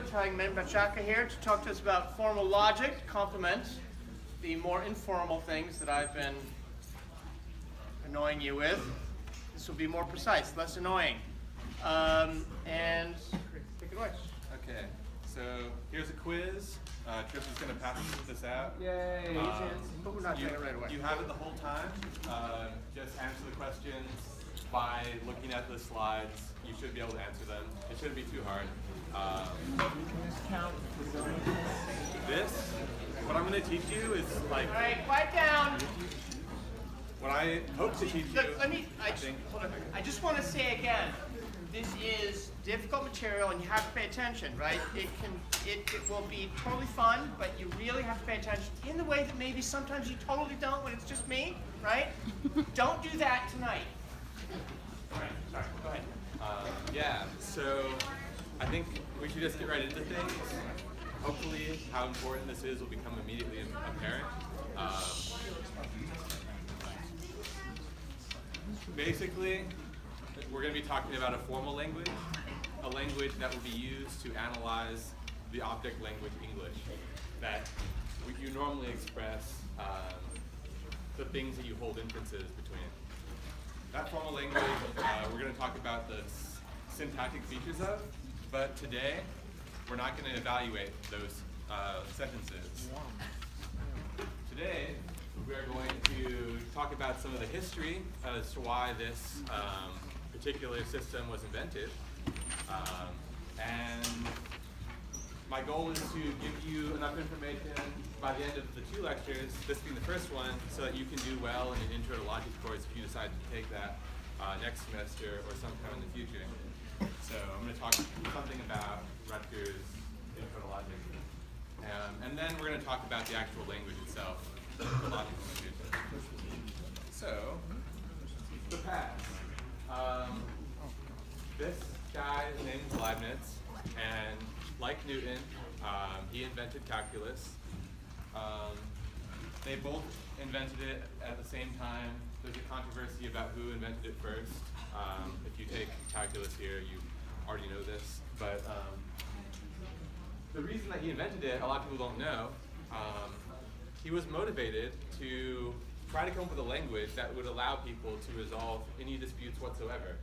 having Mehmet Bachaka here to talk to us about formal logic to complement the more informal things that I've been annoying you with. This will be more precise, less annoying. And take it away. Okay, so here's a quiz. Trish is going to pass this out. Yay! But we're not doing it right away. You have it the whole time. Just answer the questions by looking at the slides. You should be able to answer them. It shouldn't be too hard. What I'm going to teach you is like... All right, quiet down. What I hope to teach you... I just want to say again, this is difficult material and you have to pay attention, right? It will be totally fun, but you really have to pay attention in the way that maybe sometimes you totally don't when it's just me, right? Don't do that tonight. All right, sorry, go ahead. Yeah, so I think we should just get right into things. Hopefully how important this is will become immediately apparent. Basically, we're going to be talking about a formal language, a language that will be used to analyze the object language English, that you normally express the things that you hold inferences between. That formal language, we're going to talk about the syntactic features of, but today we're not going to evaluate those sentences. Today we are going to talk about some of the history as to why this particular system was invented, and my goal is to give you enough information by the end of the 2 lectures, this being the first one, so that you can do well in an intro to logic course if you decide to take that next semester or sometime in the future. So I'm going to talk something about Rutgers intro to logic, and then we're going to talk about the actual language itself, the logical language. So the past. This guy's name is Leibniz, and like Newton, he invented calculus. They both invented it at the same time. There's a controversy about who invented it first. If you take calculus here, you already know this. But the reason that he invented it, a lot of people don't know. He was motivated to try to come up with a language that would allow people to resolve any disputes whatsoever.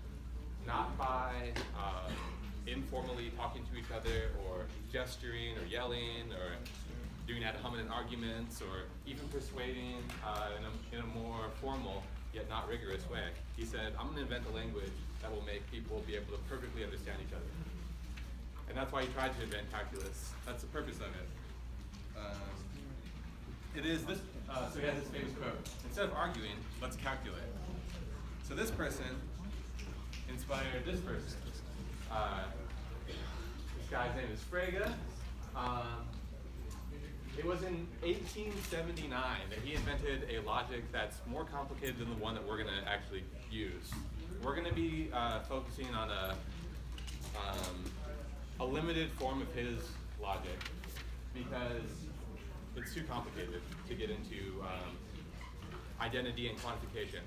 Not by informally talking to each other, or gesturing, or yelling, or doing ad hominem arguments, or even persuading in a more formal yet not rigorous way. He said, I'm going to invent a language that will make people be able to perfectly understand each other. And that's why he tried to invent calculus. That's the purpose of it. It is this, so he has this famous quote, instead of arguing, let's calculate. So this person inspired this person. This guy's name is Frege. It was in 1879 that he invented a logic that's more complicated than the one that we're going to actually use. We're going to be focusing on a limited form of his logic because it's too complicated to get into identity and quantification.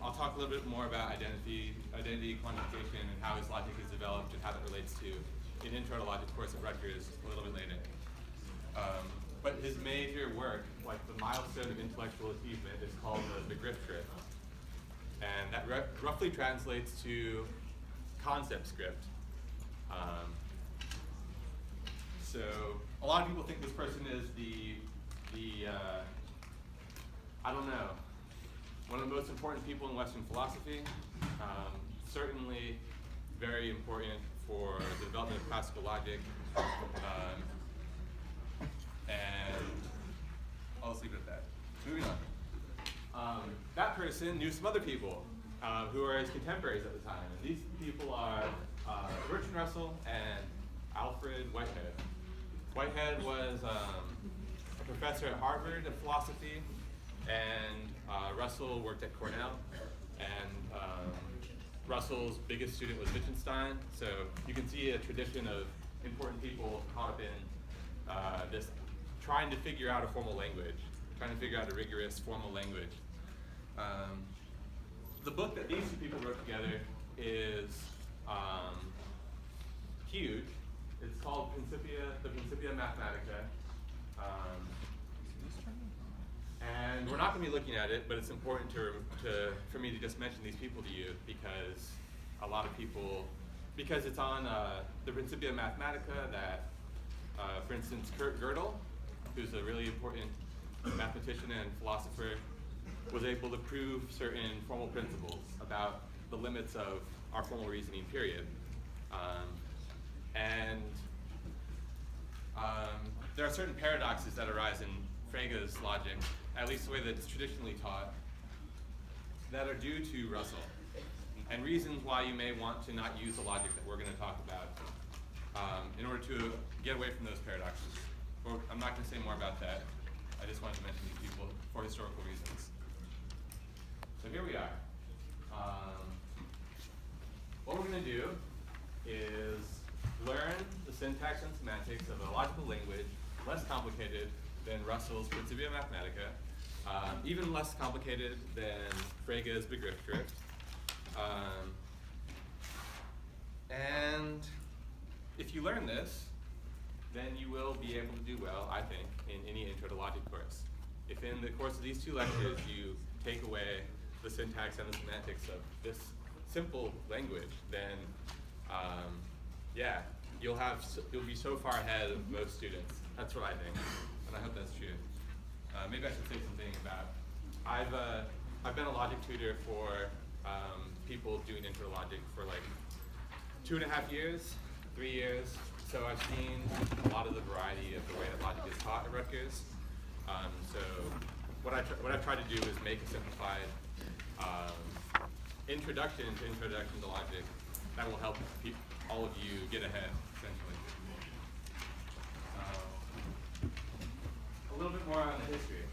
I'll talk a little bit more about identity quantification, and how his logic is developed and how that relates to an intro to logic course at Rutgers a little bit later. But his major work, like the milestone of intellectual achievement, is called the Begriffsschrift. And that roughly translates to concept script. So a lot of people think this person is I don't know, one of the most important people in Western philosophy, certainly very important for the development of classical logic, and I'll just leave it at that. Moving on. That person knew some other people who were his contemporaries at the time, and these people are Bertrand Russell and Alfred Whitehead. Whitehead was a professor at Harvard of philosophy, and Russell worked at Cornell, and Russell's biggest student was Wittgenstein, so you can see a tradition of important people caught up in this, trying to figure out a formal language, trying to figure out a rigorous formal language. The book that these two people wrote together is huge. It's called Principia Mathematica. And we're not going to be looking at it, but it's important for me to just mention these people to you because a lot of people, because it's on the Principia Mathematica that, for instance, Kurt Gödel, who's a really important mathematician and philosopher, was able to prove certain formal principles about the limits of our formal reasoning period. There are certain paradoxes that arise in Frege's logic, at least the way that it's traditionally taught, that are due to Russell, and reasons why you may want to not use the logic that we're going to talk about in order to get away from those paradoxes. I'm not going to say more about that. I just wanted to mention these people for historical reasons. So here we are. What we're going to do is learn the syntax and semantics of a logical language less complicated than Russell's Principia Mathematica, even less complicated than Frege's Begriffsschrift. And if you learn this, then you will be able to do well, I think, in any Intro to Logic course. If in the course of these two lectures you take away the syntax and the semantics of this simple language, then yeah, you'll be so far ahead of most students. That's what I think, and I hope that's true. Maybe I should say something about, I've been a logic tutor for people doing Intro to Logic for like 2.5 years, 3 years. So I've seen a lot of the variety of the way that logic is taught at Rutgers. So what I've tried to do is make a simplified introduction to logic that will help all of you get ahead, essentially. A little bit more on the history.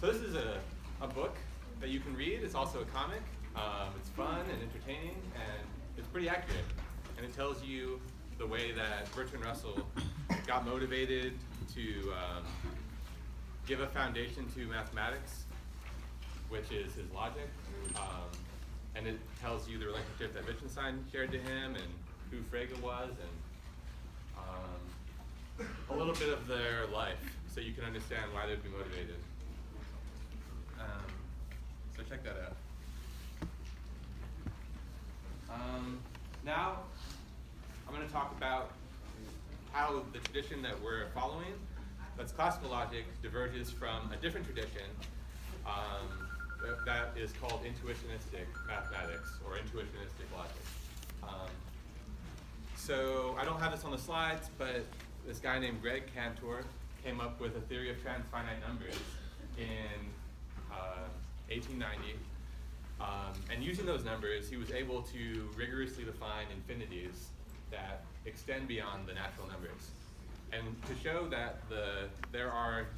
So this is a book that you can read. It's also a comic. It's fun and entertaining, and it's pretty accurate. And it tells you the way that Bertrand Russell got motivated to give a foundation to mathematics, which is his logic. And it tells you the relationship that Wittgenstein shared to him and who Frege was, and a little bit of their life, so you can understand why they'd be motivated. So check that out. Now, I'm going to talk about how the tradition that we're following, that's classical logic, diverges from a different tradition that is called intuitionistic mathematics, or intuitionistic logic. So I don't have this on the slides, but this guy named Greg Cantor came up with a theory of transfinite numbers in 1890. And using those numbers, he was able to rigorously define infinities that extend beyond the natural numbers. And to show that there are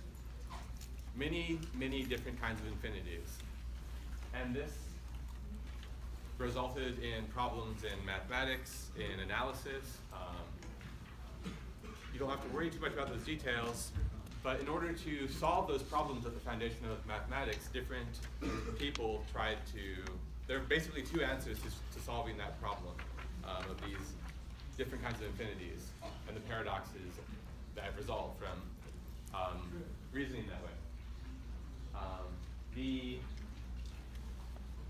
many, many different kinds of infinities. And this resulted in problems in mathematics, in analysis. You don't have to worry too much about those details, but in order to solve those problems at the foundation of mathematics, different people tried to, there are basically two answers to solving that problem of these different kinds of infinities and the paradoxes that result from reasoning that way.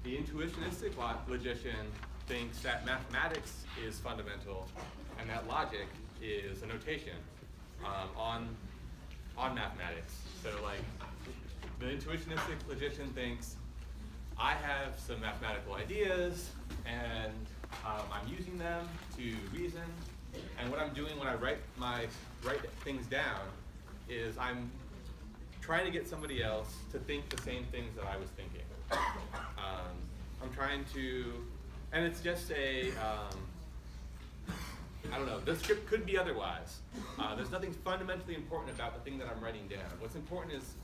The intuitionistic logician thinks that mathematics is fundamental and that logic is a notation on mathematics. So like, the intuitionistic logician thinks, I have some mathematical ideas and I'm using them to reason, and what I'm doing when I write things down is I'm trying to get somebody else to think the same things that I was thinking. I'm trying to, and it's just I don't know, the script could be otherwise. There's nothing fundamentally important about the thing that I'm writing down. What's important is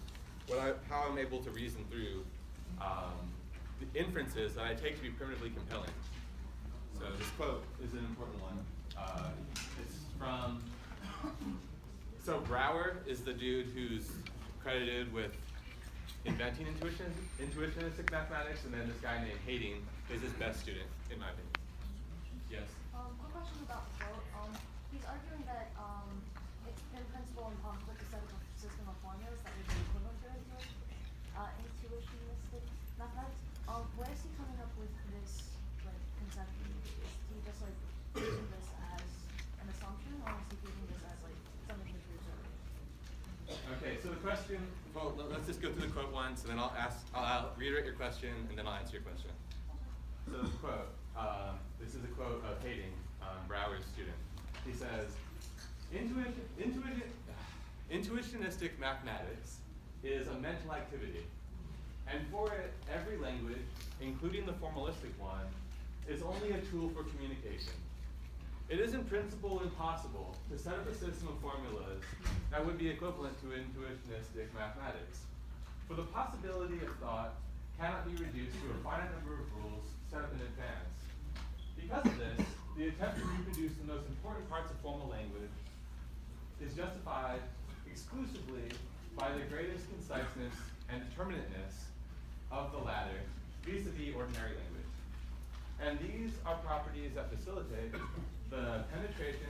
how I'm able to reason through the inferences that I take to be primitively compelling. So this quote is an important one. It's from, so Brouwer is the dude who's credited with inventing intuitionistic mathematics, and then this guy named Haighting is his best student, in my opinion. Yes? Quick question about the quote. He's arguing that it's been principle in conflict a set of system of formulas that would be equivalent to intuitionistic mathematics. Where is he coming up with this like conception? Is he just like using this as an assumption, or is he using this as like something to preserve? Okay, so the question, well, let's just go through the quote once, and then I'll reiterate your question, and then I'll answer your question. So the quote, this is a quote of Hayden, Brower's student. He says, intuitionistic mathematics is a mental activity, and for it, every language, including the formalistic one, is only a tool for communication. It is in principle impossible to set up a system of formulas that would be equivalent to intuitionistic mathematics. For the possibility of thought cannot be reduced to a finite number of rules set up in advance. Because of this, the attempt to reproduce the most important parts of formal language is justified exclusively by the greatest conciseness and determinateness of the latter vis-a-vis ordinary language. And these are properties that facilitate the penetration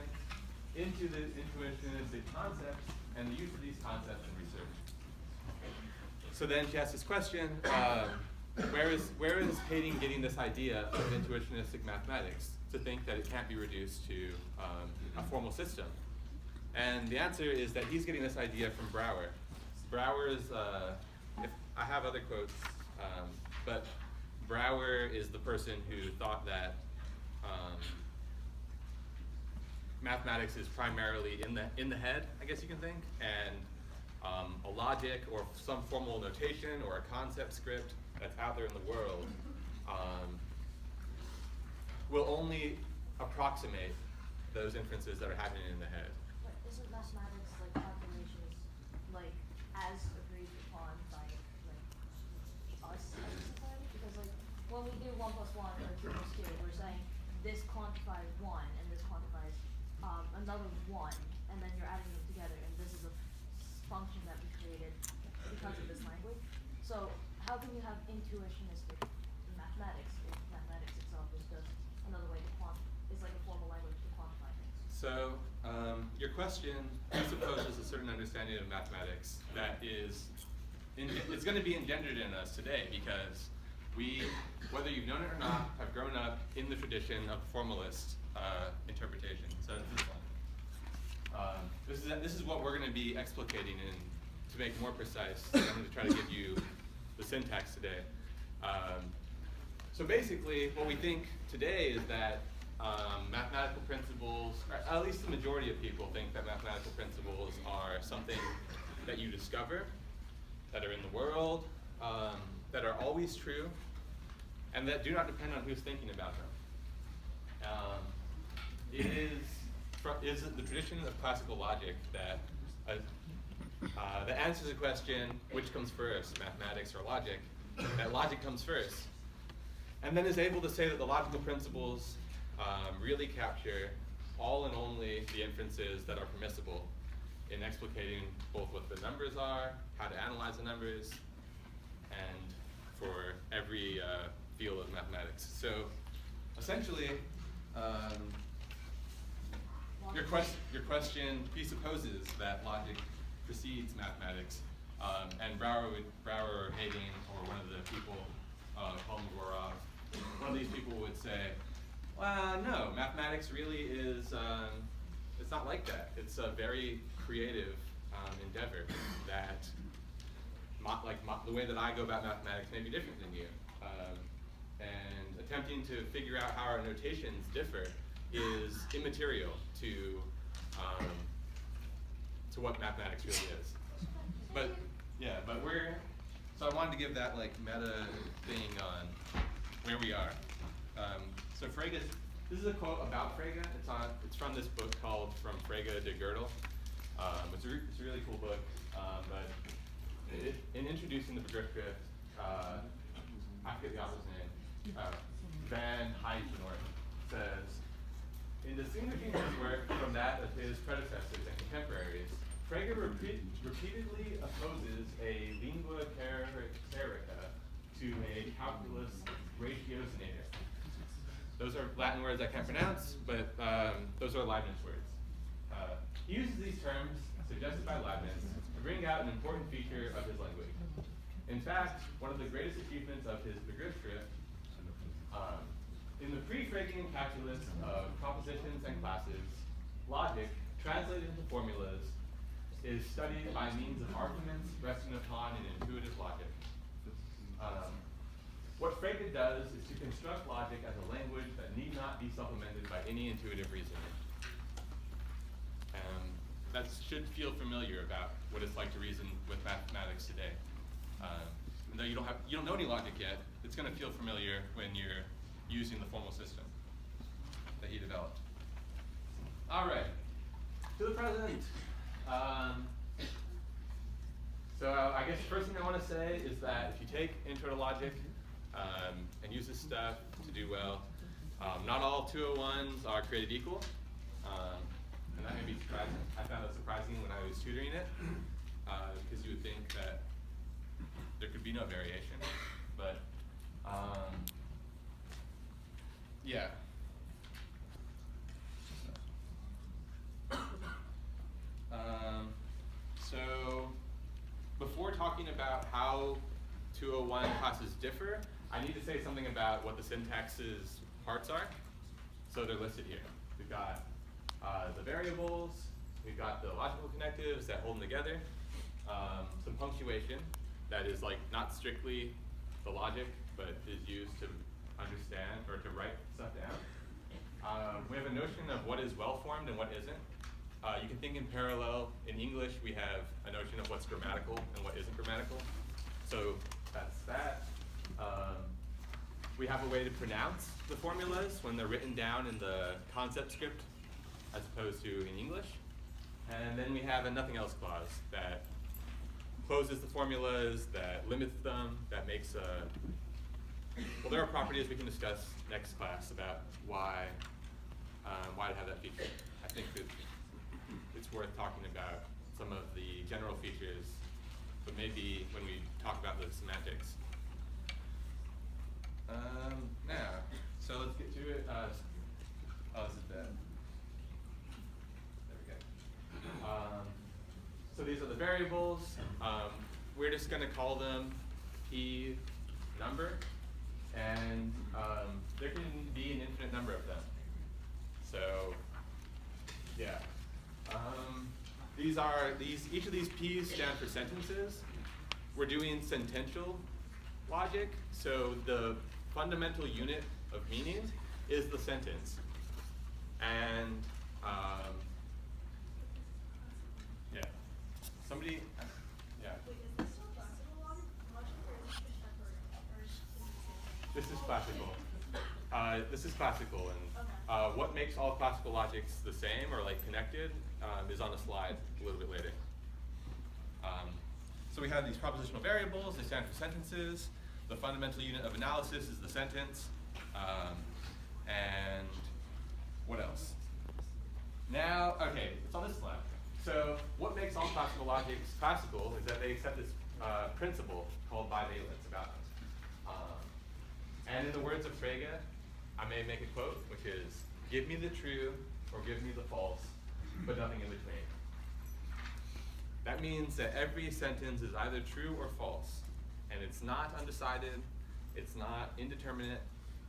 into the intuitionistic concepts and the use of these concepts in research. So then she asks this question, where is Hayden getting this idea of intuitionistic mathematics to think that it can't be reduced to a formal system? And the answer is that he's getting this idea from Brower. Brower's, I have other quotes, but Brower is the person who thought that mathematics is primarily in the head, I guess you can think, and a logic or some formal notation or a concept script that's out there in the world will only approximate those inferences that are happening in the head. But isn't mathematics like calculations, like as agreed upon by like us as a society? Because like when we do 1 + 1 or 2 + 2, we're saying this quantifies 1 and this quantifies another 1, and then you're adding them together, and this is a function that we created because of this language. So how can you have intuitionistic mathematics if mathematics itself is just another way to it's like a formal language to quantify things? So your question presupposes a certain understanding of mathematics that is, it's going to be engendered in us today because we, whether you've known it or not, have grown up in the tradition of formalist interpretation. So this is one. This is what we're going to be explicating in to make more precise. I'm going to try to give you the syntax today. So basically, what we think today is that mathematical principles, or at least the majority of people think that mathematical principles are something that you discover, that are in the world, that are always true, and that do not depend on who's thinking about them. It is the tradition of classical logic that answers the question, which comes first, mathematics or logic, that logic comes first, and then is able to say that the logical principles really capture all and only the inferences that are permissible in explicating both what the numbers are, how to analyze the numbers, and for every field of mathematics. So essentially, your question presupposes that logic precedes mathematics, and Brower or Hayden or one of the people, Kolmogorov, one of these people would say, well, no, mathematics really is, it's not like that. It's a very creative endeavor that, the way that I go about mathematics may be different than you. And attempting to figure out how our notations differ is immaterial to what mathematics really is. But yeah, so I wanted to give that like meta thing on where we are. So Frege, this is a quote about Frege. It's from this book called From Frege to Gödel. It's a really cool book, but in introducing the Begriffsschrift, I forget the author's name, Van Heijenoort says, in distinguishing his work from that of his predecessors and contemporaries, Frege repeatedly opposes a lingua clerica to a calculus ratiocinator. Those are Latin words I can't pronounce, but those are Leibniz words. He uses these terms suggested by Leibniz to bring out an important feature of his language. In fact, one of the greatest achievements of his Begriffsschrift, in the pre-Fregean calculus of propositions and classes, logic, translated into formulas, is studied by means of arguments resting upon an intuitive logic. What Frege does is to construct logic as a language that need not be supplemented by any intuitive reasoning. That should feel familiar about what it's like to reason with mathematics today. Though you don't know any logic yet, it's going to feel familiar when you're using the formal system that he developed. All right, to the present. So I guess the first thing I want to say is that if you take Intro to Logic and use this stuff to do well, not all 201s are created equal. And that may be surprising. I found that surprising when I was tutoring it, because you would think that there could be no variation. But yeah. So before talking about how 201 classes differ, I need to say something about what the syntax's parts are. So they're listed here. We've got the variables, we've got the logical connectives that hold them together, some punctuation that is like not strictly the logic, but is used to understand or to write stuff down. We have a notion of what is well-formed and what isn't. You can think in parallel. In English, we have a notion of what's grammatical and what isn't grammatical. So that's that. We have a way to pronounce the formulas when they're written down in the concept script as opposed to in English. And then we have a nothing else clause that closes the formulas, that limits them, that makes well, there are properties we can discuss next class about why to have that feature. I think that it's worth talking about some of the general features, but maybe when we talk about the semantics. Now, so let's get to it. Oh, this is bad. There we go. So these are the variables. We're just going to call them P number, and there can be an infinite number of them. So, yeah. Each of these P's stand for sentences. We're doing sentential logic, so the fundamental unit of meaning is the sentence. And yeah, somebody, yeah. Wait, is this still classical logic, or is this just separate? This is classical. This is classical, and Okay. what makes all classical logics the same or like connected is on a slide a little bit later. So we have these propositional variables. They stand for sentences. The fundamental unit of analysis is the sentence. And what else? Now, okay, it's on this slide. So what makes all classical logics classical is that they accept this principle called bivalence about them. And in the words of Frege, I may make a quote, which is, give me the true or give me the false, but nothing in between. That means that every sentence is either true or false, and it's not undecided, it's not indeterminate,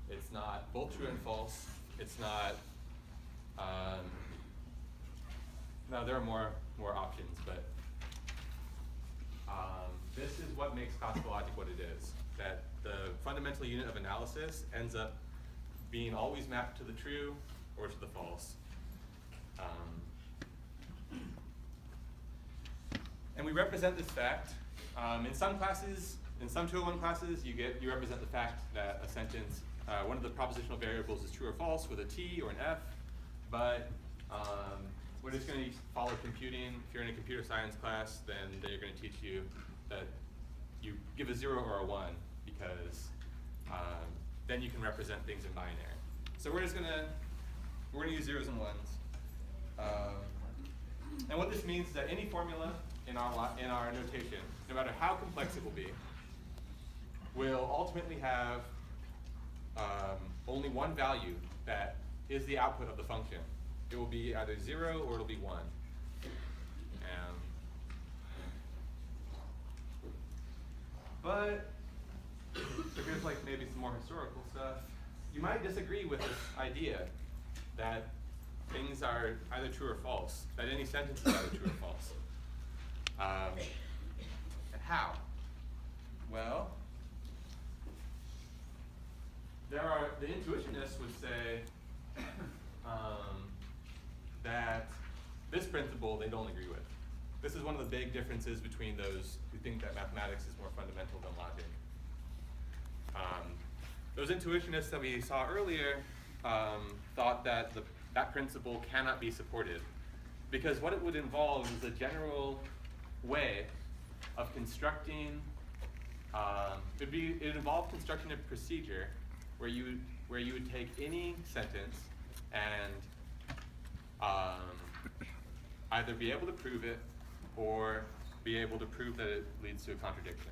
it's not both true and false, it's not, no, there are more options, but this is what makes classical logic what it is, that the fundamental unit of analysis ends up being always mapped to the true or to the false. And we represent this fact. In some classes, in some 201 classes, you represent the fact that a sentence, one of the propositional variables is true or false with a T or an F, but we're just going to follow computing. If you're in a computer science class, then they're going to teach you that you give a 0 or a 1, because then you can represent things in binary. So we're going to use 0s and 1s. And what this means is that any formula in our notation, no matter how complex it will be, will ultimately have only one value that is the output of the function. It will be either 0 or it'll be 1. But if there's like maybe some more historical stuff, you might disagree with this idea that things are either true or false, that any sentence is either true or false. How? Well, the intuitionists would say that this principle they don't agree with. This is one of the big differences between those who think that mathematics is more fundamental than logic. Those intuitionists that we saw earlier thought that that principle cannot be supported because what it would involve is a general way of constructing, it involved constructing a procedure where you would take any sentence and either be able to prove it or be able to prove that it leads to a contradiction.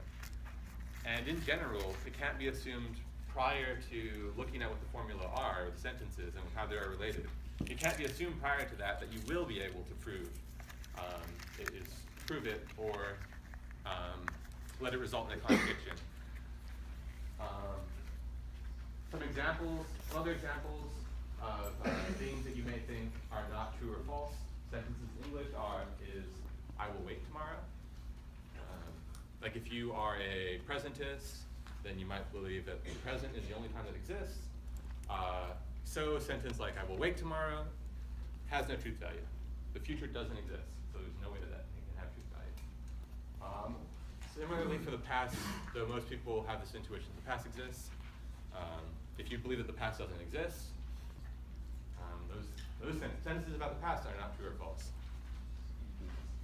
And in general, it can't be assumed prior to looking at what the formula are, or the sentences, and how they are related. It can't be assumed prior to that you will be able to prove it or let it result in a contradiction. Some other examples of things that you may think are not true or false sentences in English is I will wait tomorrow. Like if you are a presentist, then you might believe that the present is the only time that exists. So a sentence like I will wake tomorrow has no truth value. The future doesn't exist, so there's no way that it can have truth value. Similarly for the past, though most people have this intuition that the past exists, if you believe that the past doesn't exist, those sentences about the past are not true or false.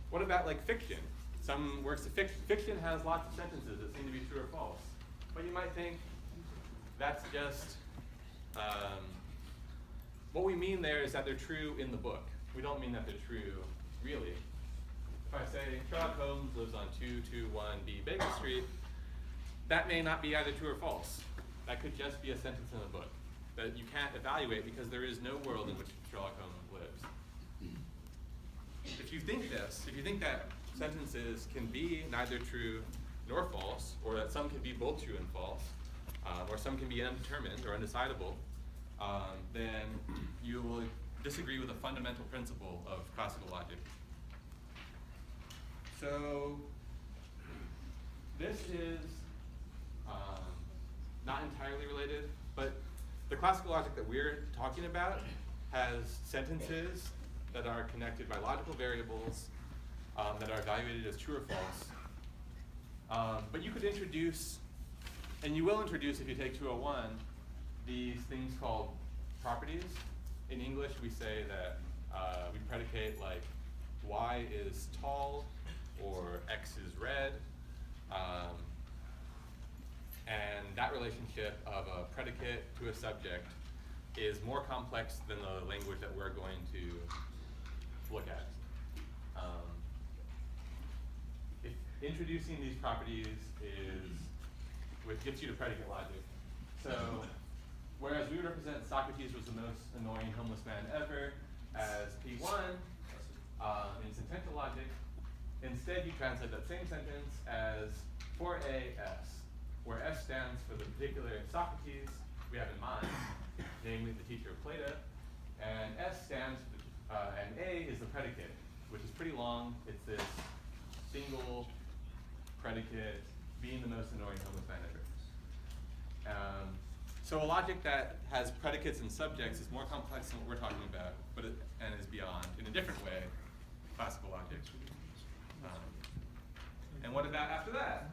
What about like fiction? Some works of fiction has lots of sentences that seem to be true or false. But you might think that's just, what we mean there is that they're true in the book. We don't mean that they're true really. If I say Sherlock Holmes lives on 221B Baker Street, that may not be either true or false. That could just be a sentence in the book that you can't evaluate because there is no world in which Sherlock Holmes lives. If you think that sentences can be neither true nor false, or that some can be both true and false, or some can be undetermined or undecidable, then you will disagree with a fundamental principle of classical logic. So this is not entirely related, but the classical logic that we're talking about has sentences that are connected by logical variables that are evaluated as true or false. But you could introduce, and you will introduce if you take 201, these things called properties. In English, we say that we predicate like y is tall or x is red. And that relationship of a predicate to a subject is more complex than the language that we're going to look at. Introducing these properties is what gets you to predicate logic. So, whereas we represent Socrates was the most annoying homeless man ever as P1 in sentential logic, instead you translate that same sentence as for S, where S stands for the particular Socrates we have in mind, namely the teacher of Plato, and S stands for and A is the predicate, which is pretty long. It's this single predicate being the most annoying homeless man ever. So a logic that has predicates and subjects is more complex than what we're talking about, and is beyond, in a different way, classical logic. And what about after that?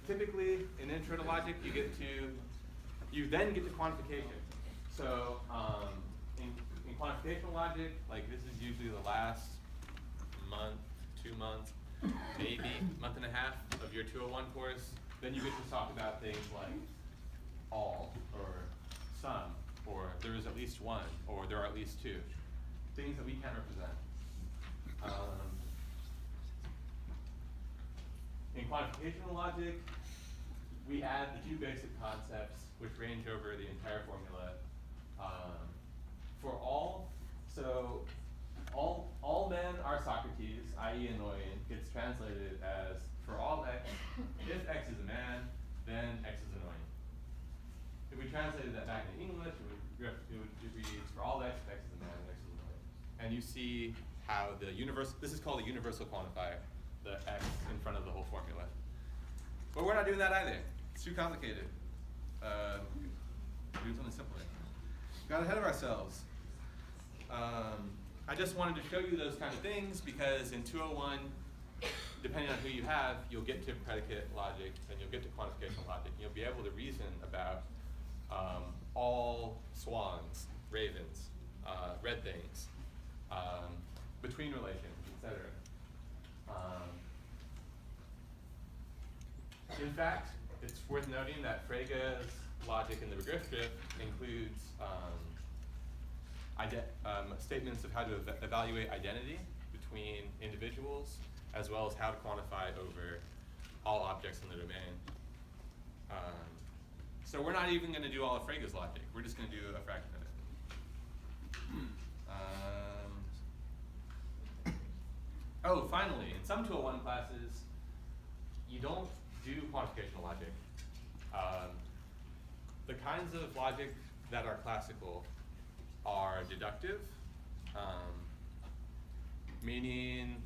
Typically, in intro to logic, you then get to quantification. So in quantificational logic, like this is usually the last month, 2 months, maybe month and a half of your 201 course. Then you get to talk about things like all, or some, or there is at least one, or there are at least two. Things that we can represent. In quantificational logic, we add the two basic concepts which range over the entire formula. For all, so all men are Socrates, i.e. annoying, gets translated as for all x, if x is a man, then X is annoying. If we translated that back into English, it reads for all X, X is annoying, X is annoying. And you see how the universal, this is called a universal quantifier, the X in front of the whole formula. But we're not doing that either. It's too complicated. Do something simpler. Got ahead of ourselves. I just wanted to show you those kind of things because in 201, depending on who you have, you'll get to predicate logic and you'll get to quantification logic. You'll be able to reason about all swans, ravens, red things, between relations, etc. In fact, it's worth noting that Frege's logic in the Begriffsschrift includes statements of how to evaluate identity between individuals, as well as how to quantify over all objects in the domain. So we're not even going to do all of Frege's logic. We're just going to do a fraction of it. Oh, finally, in some 201 classes, you don't do quantificational logic. The kinds of logic that are classical are deductive, meaning,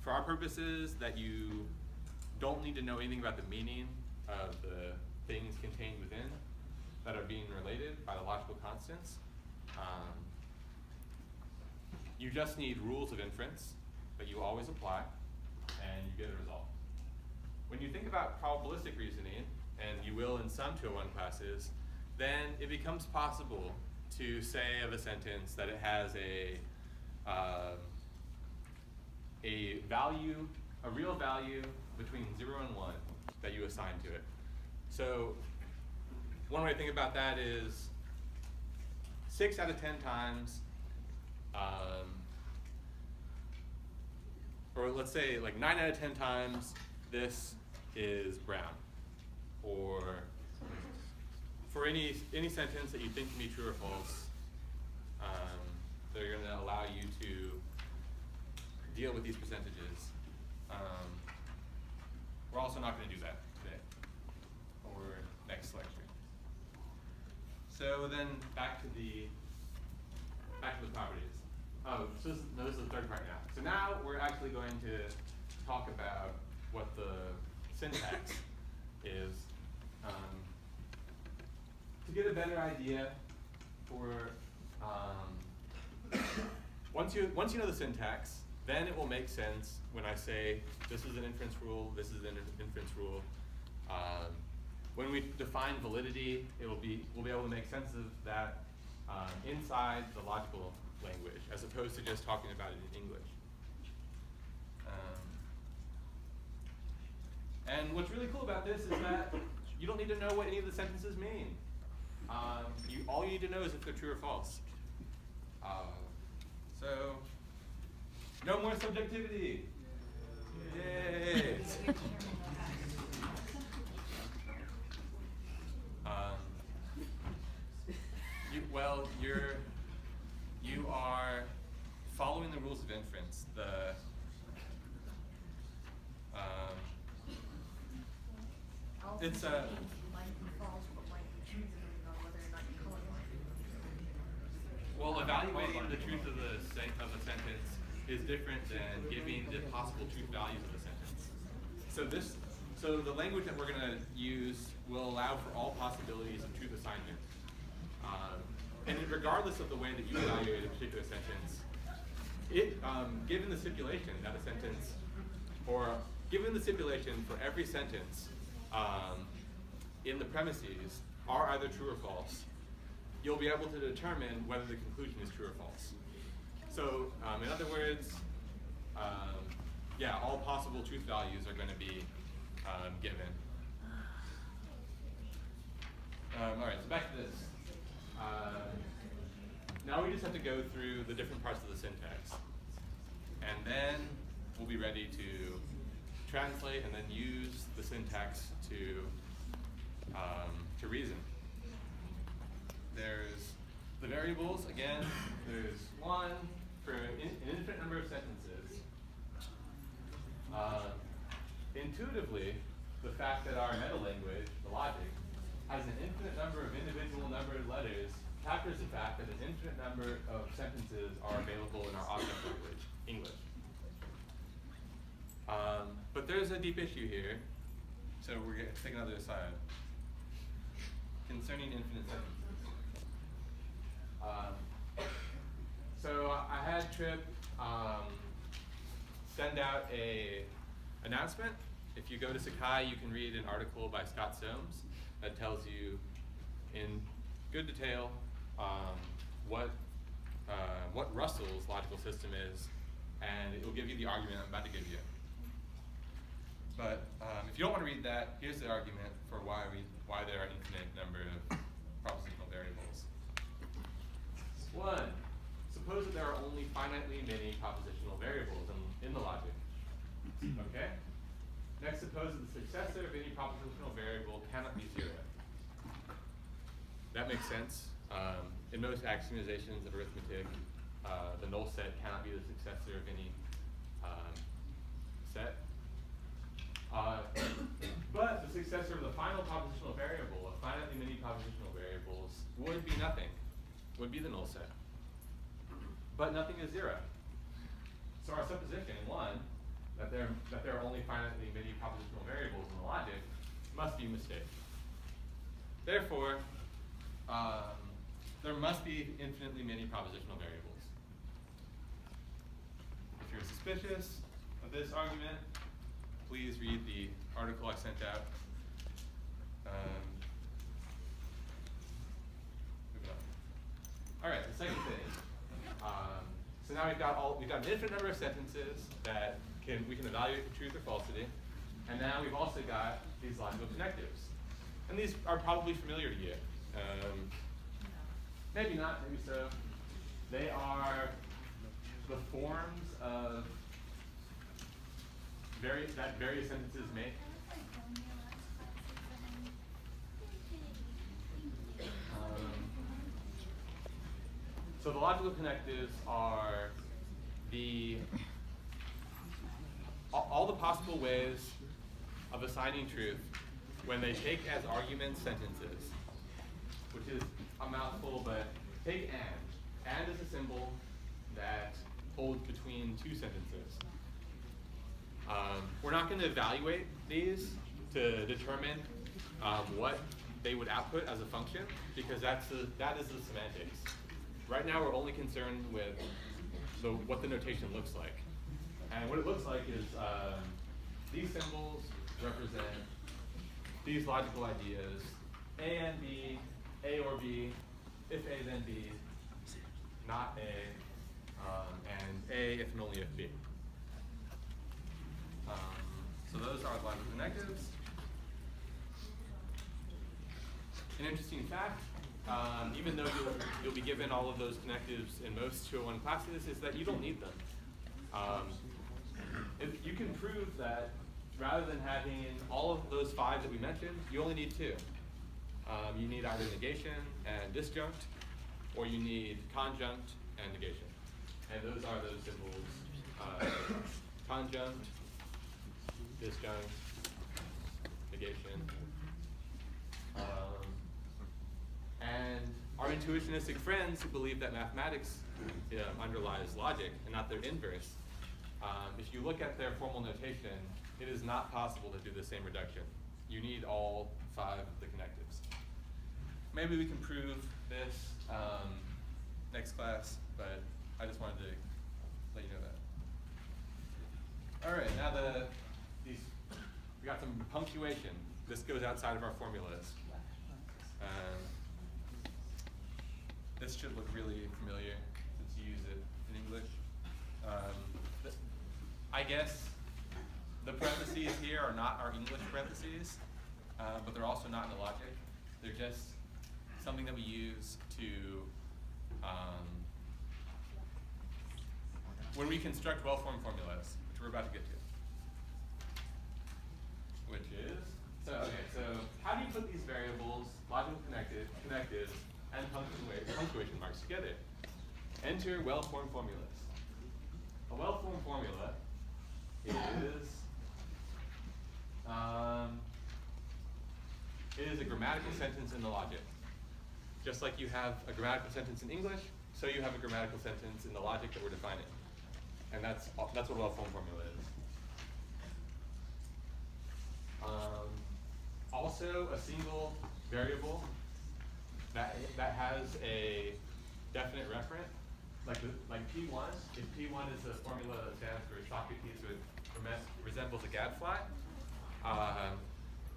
for our purposes, that you don't need to know anything about the meaning of the things contained within that are being related by the logical constants. You just need rules of inference that you always apply, and you get a result. When you think about probabilistic reasoning, and you will in some 201 classes, then it becomes possible to say of a sentence that it has a value, a real value between 0 and 1 that you assign to it. So one way to think about that is 6 out of 10 times, or let's say like 9 out of 10 times, this is brown. Or for any sentence that you think can be true or false, they're going to allow you to deal with these percentages. We're also not going to do that today or next lecture. So then back to the properties. Oh, so this is the third part now. So now we're actually going to talk about what the syntax is. To get a better idea for, once you know the syntax, then it will make sense when I say this is an inference rule, this is an inference rule. When we define validity, we'll be able to make sense of that inside the logical language, as opposed to just talking about it in English. And what's really cool about this is that you don't need to know what any of the sentences mean. All you need to know is if they're true or false. So, no more subjectivity. Yay! You are following the rules of inference. It's a well, evaluating the truth of the sentence is different than giving the possible truth values of the sentence. So the language that we're going to use will allow for all possibilities of truth assignment. And regardless of the way that you evaluate a particular sentence, given the stipulation that a sentence, or given the stipulation for every sentence in the premises are either true or false, you'll be able to determine whether the conclusion is true or false. So in other words, yeah, all possible truth values are going to be given. All right, so back to this. Now we just have to go through the different parts of the syntax. And then we'll be ready to translate and then use the syntax to reason. There's the variables, again, there's one for an infinite number of sentences. Intuitively, the fact that our meta-language, the logic, has an infinite number of individual numbered letters captures the fact that an infinite number of sentences are available in our object language, English. But there's a deep issue here, so we're going to take another aside, concerning infinite sentences. So I had Trip send out a announcement. If you go to Sakai, you can read an article by Scott Soames that tells you in good detail what Russell's logical system is, and it will give you the argument I'm about to give you. But if you don't want to read that, here's the argument for why there are an infinite number of propositional variables. One, suppose that there are only finitely many propositional variables in the logic. Okay? Next, suppose that the successor of any propositional variable cannot be 0. That makes sense. In most axiomatizations of arithmetic, the null set cannot be the successor of any set. But the successor of the final propositional variable, of finitely many propositional variables, would be nothing, would be the null set. But nothing is 0. So our supposition, 1, that there are only finitely many propositional variables in the logic, must be a mistake. Therefore, there must be infinitely many propositional variables. If you're suspicious of this argument, please read the article I sent out. Moving on. All right, the second thing. So now we've got an infinite number of sentences that we can evaluate for truth or falsity, and now we've also got these logical connectives, and these are probably familiar to you. Maybe not, maybe so. They are the forms of that various sentences make. So the logical connectives are all the possible ways of assigning truth when they take as arguments sentences, which is a mouthful, but take and. And is a symbol that holds between two sentences. We're not going to evaluate these to determine what they would output as a function, because that is the semantics. Right now, we're only concerned with what the notation looks like. And what it looks like is these symbols represent these logical ideas, A and B, A or B, if A then B, not A, and A if and only if B. So those are logical connectives. An interesting fact, even though you'll be given all of those connectives in most 201 classes, is that you don't need them. You can prove that rather than having all of those 5 that we mentioned, you only need 2. You need either negation and disjunct, or you need conjunct and negation. And those are those symbols, conjunct, disjunct, negation. And our intuitionistic friends who believe that mathematics underlies logic and not their inverse, if you look at their formal notation, it is not possible to do the same reduction. You need all 5 of the connectives. Maybe we can prove this next class, but I just wanted to let you know that. All right, now we got some punctuation. This goes outside of our formulas. This should look really familiar since you use it in English. I guess the parentheses here are not our English parentheses, but they're also not in the logic. They're just something that we use to, when we construct well-formed formulas, which we're about to get to. Which is, so how do you put these variables, logical connectives, and punctuation marks together? Enter well-formed formulas. A well-formed formula is grammatical sentence in the logic. Just like you have a grammatical sentence in English, so you have a grammatical sentence in the logic that we're defining. And that's what a well-formed formula is. Also, a single variable that has a definite referent, like P1. If P1 is the formula that stands for Socrates resembles a gadfly,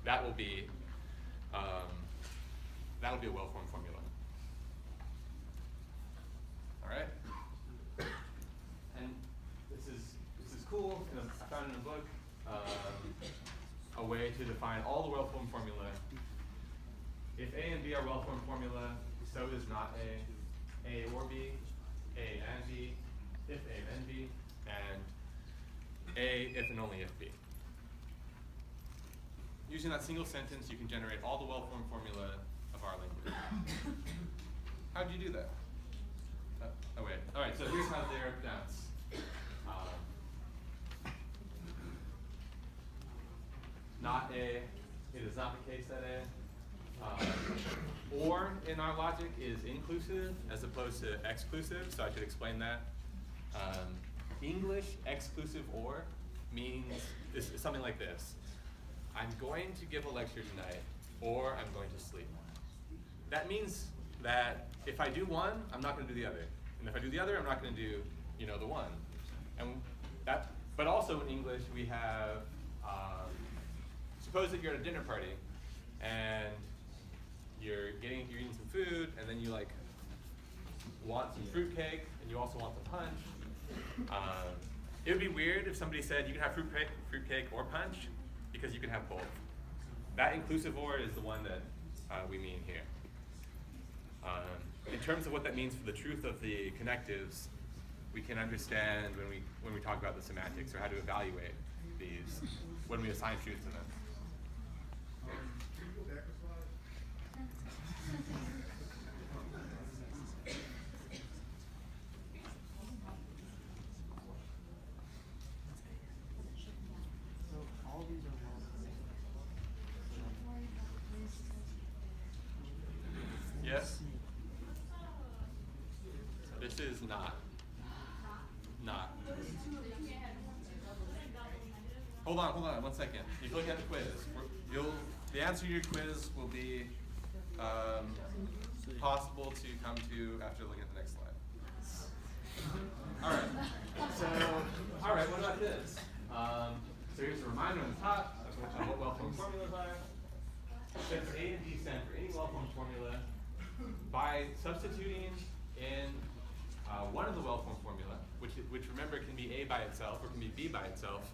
that will be a well-formed formula. All right. And this is cool. I found in a book a way to define all the well-formed formula. If A and B are well-formed formula, so is not A or B, A and B, if A then B, and A if and only if B. Using that single sentence, you can generate all the well-formed formula of our language. How do you do that? Oh wait. All right. So here's how they're pronounced. Not A. It is not the case that A. Or in our logic is inclusive as opposed to exclusive. So I should explain that. English exclusive or means is something like this. I'm going to give a lecture tonight, or I'm going to sleep. That means that if I do one, I'm not going to do the other. And if I do the other, I'm not going to do, the one. And that, but also in English, we have, suppose that you're at a dinner party, and you're eating some food, and then you want some fruitcake, and you also want some punch. It would be weird if somebody said you can have fruitcake or punch, because you can have both. That inclusive or is the one that we mean here. In terms of what that means for the truth of the connectives, we can understand when we talk about the semantics or how to evaluate these when we assign truth to them. Yes? This is not. Hold on 1 second. If you look at the quiz, the answer to your quiz will be possible to come to after looking at the next slide. All right, what about this? So here's a reminder on the top of what well-formed formulas are. Since A and B stand for any well-formed formula, by substituting in one of the well-formed formula, which remember can be A by itself or can be B by itself,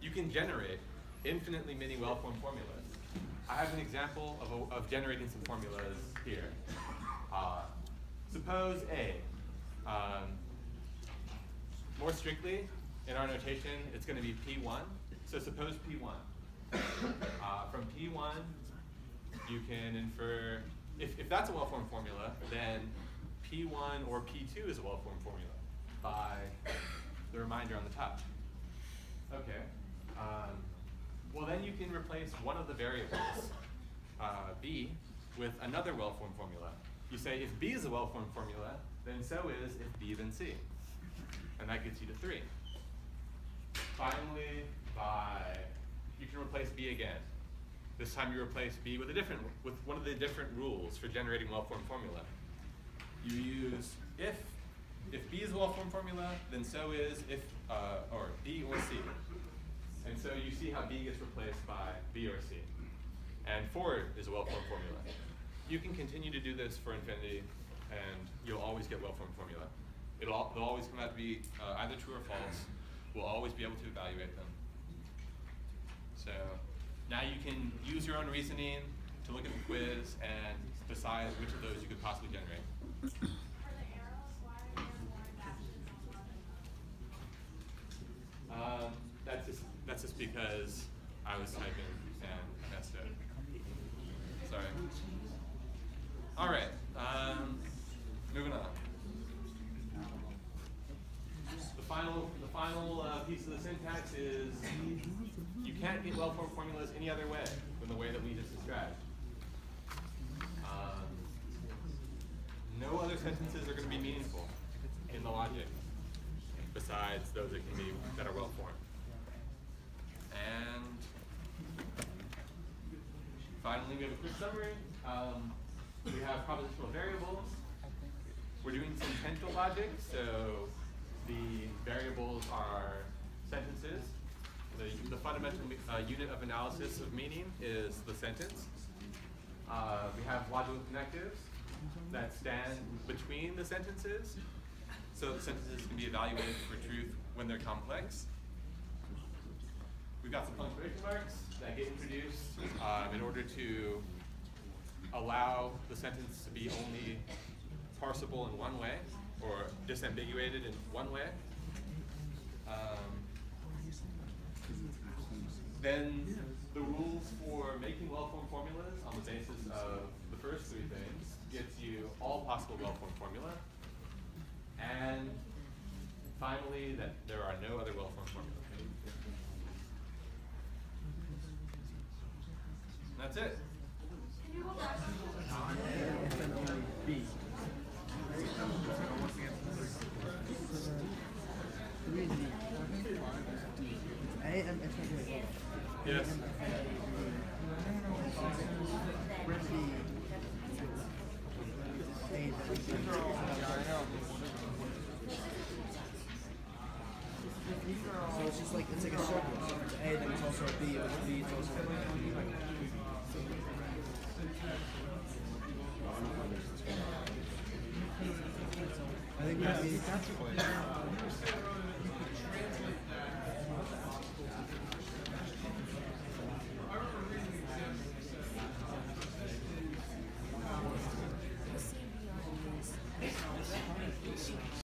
you can generate infinitely many well-formed formulas. I have an example of generating some formulas here. Suppose A. More strictly, in our notation, it's going to be P1. So suppose P1. From P1, you can infer, if that's a well-formed formula, then P1 or P2 is a well-formed formula by the reminder on the top. Okay. Well, then you can replace one of the variables, B, with another well-formed formula. You say if B is a well-formed formula, then so is if B then C. And that gets you to 3. Finally, you can replace B again. This time you replace B with one of the different rules for generating well-formed formula. You use if B is a well-formed formula, then so is if or B or C. And so you see how B gets replaced by B or C. And 4 is a well-formed formula. You can continue to do this for infinity, and you'll always get well-formed formula. They'll always come out to be either true or false. We'll always be able to evaluate them. So now you can use your own reasoning to look at the quiz and decide which of those you could possibly generate. Are the arrows, why are there more dashes on one? That's just because I was typing and messed up. Sorry. All right. Moving on. The final piece of the syntax is you can't get well-formed formulas any other way than the way that we just described. No other sentences are going to be meaningful in the logic besides those that are well formed. And finally, we have a quick summary. We have propositional variables. We're doing sentential logic, so the variables are sentences. The fundamental unit of analysis of meaning is the sentence. We have logical connectives that stand between the sentences, so the sentences can be evaluated for truth when they're complex. We've got some punctuation marks that get introduced in order to allow the sentence to be only parsable in one way, or disambiguated in one way. Then the rules for making well-formed formulas on the basis of the first three things gets you all possible well-formed formula. And finally, that there are no other well-formed formulas. That's it. Can you go back to Yes. So it's just like, it's like a circle. So if it's A, then it's also a B. If it's B, it's also a B. I think maybe